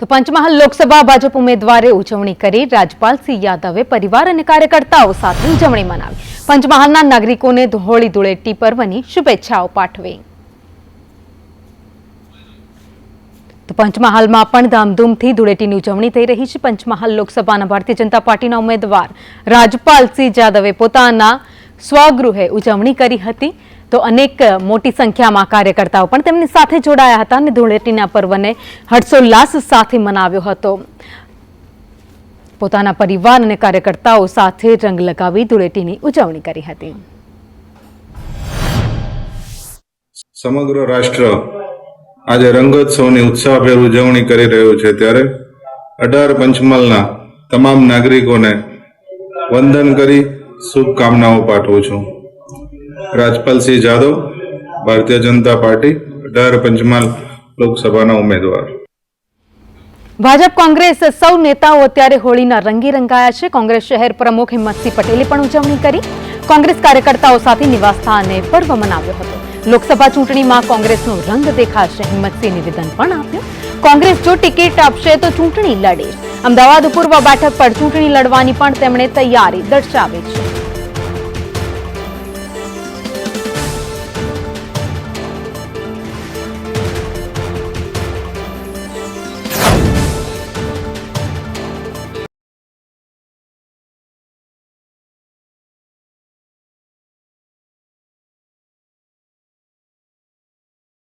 તો પંચમહાલ લોકસભા ભાજપ ઉમેદવારે ઉજવણી કરી રાજપાલસિંહ યાદવે પરિવાર અને કાર્યકર્તાઓ સાથે ઉજવણી મનાવી। પંચમહાલના નાગરિકોને હોળી ધૂળેટી પર્વની શુભેચ્છાઓ પાઠવી। તો પંચમહાલમાં પણ ધામધૂમથી ધૂળેટીની ઉજવણી થઈ રહી છે। પંચમહાલ લોકસભાના ભારતીય જનતા પાર્ટીના ઉમેદવાર રાજપાલસિંહ યાદવે પોતાના સ્વગૃહે ઉજવણી કરી હતી। તો અનેક મોટી સંખ્યામાં કાર્યકર્તાઓ પણ તેમની સાથે જોડાયા હતા અને ધૂળેટીના પર્વને હર્ષોલ્લાસ સાથે મનાવ્યો હતો। પોતાના પરિવાર અને કાર્યકર્તાઓ સાથે રંગ લગાવી ધૂળેટીની ઉજવણી કરી હતી। સમગ્ર રાષ્ટ્ર આજે રંગોત્સવની ઉત્સાહભેર ઉજવણી કરી રહ્યું છે, ત્યારે 18 પંચમહાલના તમામ નાગરિકોને વંદન કરી શુભકામનાઓ પાઠવું છું। રાજપાલસિંહ યાદવ, ભારતીય જનતા પાર્ટી, 18 પંચમહાલ લોકસભાના ઉમેદવાર। ભાજપ કોંગ્રેસ સૌ નેતાઓ અત્યારે હોળીના રંગે રંગાયા છે। કોંગ્રેસ શહેર પ્રમુખ હિંમતસિંહ પટેલે પણ ઉજવણી કરી। કોંગ્રેસ કાર્યકર્તાઓ સાથે નિવાસસ્થાને પર્વ મનાવ્યો હતો। લોકસભા ચૂંટણીમાં કોંગ્રેસનો રંગ દેખાશે, હિંમતસિંહ નિવેદન પણ આપ્યું। કોંગ્રેસ જો ટિકિટ આપશે તો ચૂંટણી લડીશ। અમદાવાદ પૂર્વ બેઠક પર ચૂંટણી લડવાની પણ તેમણે તૈયારી દર્શાવી છે।